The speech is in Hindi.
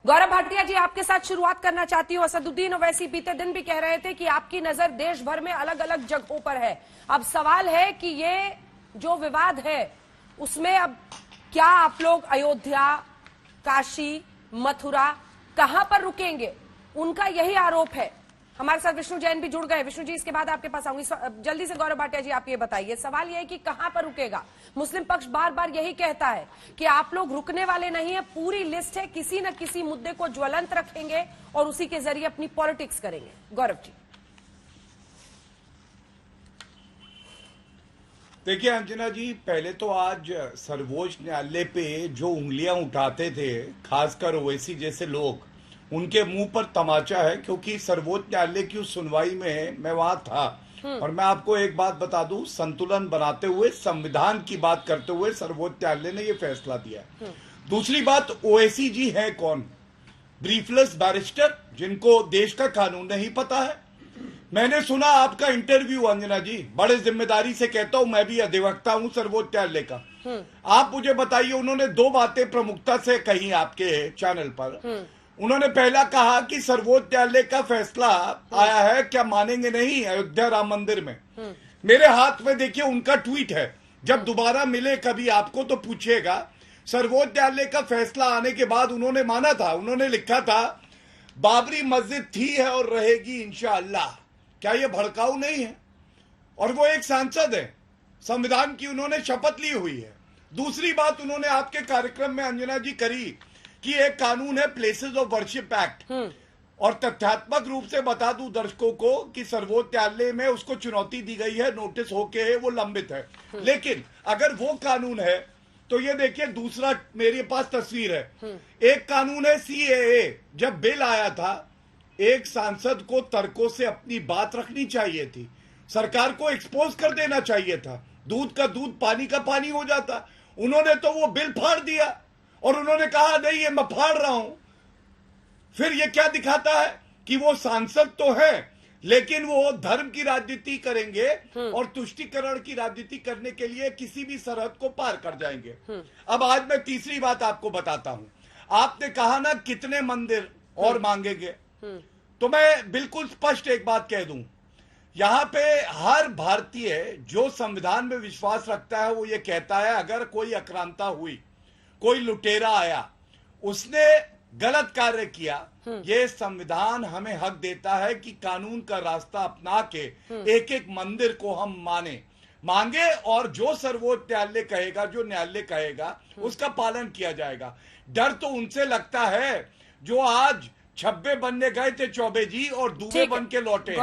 गौरव भाटिया जी, आपके साथ शुरुआत करना चाहती हूँ। असदुद्दीन ओवैसी बीते दिन भी कह रहे थे कि आपकी नजर देश भर में अलग अलग जगहों पर है। अब सवाल है कि ये जो विवाद है उसमें अब क्या आप लोग अयोध्या, काशी, मथुरा कहां पर रुकेंगे? उनका यही आरोप है। हमारे साथ विष्णु जैन भी जुड़ गए। विष्णु जी, इसके बाद आपके पास आऊंगी। जल्दी से गौरव भाटिया जी, आप ये बताइए, सवाल यह है कि कहां पर रुकेगा? मुस्लिम पक्ष बार बार यही कहता है कि आप लोग रुकने वाले नहीं है, पूरी लिस्ट है, किसी न किसी मुद्दे को ज्वलंत रखेंगे और उसी के जरिए अपनी पॉलिटिक्स करेंगे। गौरव जी। देखिए अंजना जी, पहले तो आज सर्वोच्च न्यायालय पे जो उंगलियां उठाते थे, खासकर ओवैसी जैसे लोग, उनके मुंह पर तमाचा है। क्योंकि सर्वोच्च न्यायालय की उस सुनवाई में मैं वहां था और मैं आपको एक बात बता दूं, संतुलन बनाते हुए, संविधान की बात करते हुए सर्वोच्च न्यायालय ने यह फैसला दिया। दूसरी बात, ओवैसी जी है कौन? ब्रीफलेस बैरिस्टर जिनको देश का कानून नहीं पता है। मैंने सुना आपका इंटरव्यू अंजना जी, बड़े जिम्मेदारी से कहता हूं, मैं भी अधिवक्ता हूं सर्वोच्च न्यायालय का। आप मुझे बताइए, उन्होंने दो बातें प्रमुखता से कही आपके चैनल पर। उन्होंने पहला कहा कि सर्वोच्च न्यायालय का फैसला आया है, क्या मानेंगे नहीं अयोध्या राम मंदिर में। मेरे हाथ में देखिए उनका ट्वीट है, जब दोबारा मिले कभी आपको तो पूछिएगा। सर्वोच्च न्यायालय का फैसला आने के बाद उन्होंने माना था, उन्होंने लिखा था बाबरी मस्जिद थी है और रहेगी इंशाअल्लाह। क्या ये भड़काऊ नहीं है? और वो एक सांसद है, संविधान की उन्होंने शपथ ली हुई है। दूसरी बात उन्होंने आपके कार्यक्रम में अंजना जी करी कि एक कानून है प्लेसेस ऑफ वर्शिप एक्ट, और तथ्यात्मक रूप से बता दूं दर्शकों को कि सर्वोच्च न्यायालय में उसको चुनौती दी गई है, नोटिस होके है, वो लंबित है। लेकिन अगर वो कानून है तो ये देखिए, दूसरा मेरे पास तस्वीर है। एक कानून है CAA। जब बिल आया था, एक सांसद को तर्कों से अपनी बात रखनी चाहिए थी, सरकार को एक्सपोज कर देना चाहिए था, दूध का दूध पानी का पानी हो जाता। उन्होंने तो वो बिल फाड़ दिया और उन्होंने कहा नहीं ये मैं फाड़ रहा हूं। फिर ये क्या दिखाता है कि वो सांसद तो है लेकिन वो धर्म की राजनीति करेंगे और तुष्टीकरण की राजनीति करने के लिए किसी भी सरहद को पार कर जाएंगे। अब आज मैं तीसरी बात आपको बताता हूं। आपने कहा ना कितने मंदिर और मांगेंगे, तो मैं बिल्कुल स्पष्ट एक बात कह दूं, यहां पे हर भारतीय जो संविधान में विश्वास रखता है वो ये कहता है अगर कोई आक्रांता हुई, कोई लुटेरा आया, उसने गलत कार्य किया, ये संविधान हमें हक देता है कि कानून का रास्ता अपना के एक एक मंदिर को हम मांगे और जो सर्वोच्च न्यायालय कहेगा, जो न्यायालय कहेगा, उसका पालन किया जाएगा। डर तो उनसे लगता है जो आज छब्बे बनने गए थे चौबे जी और दूबे बन के लौटे।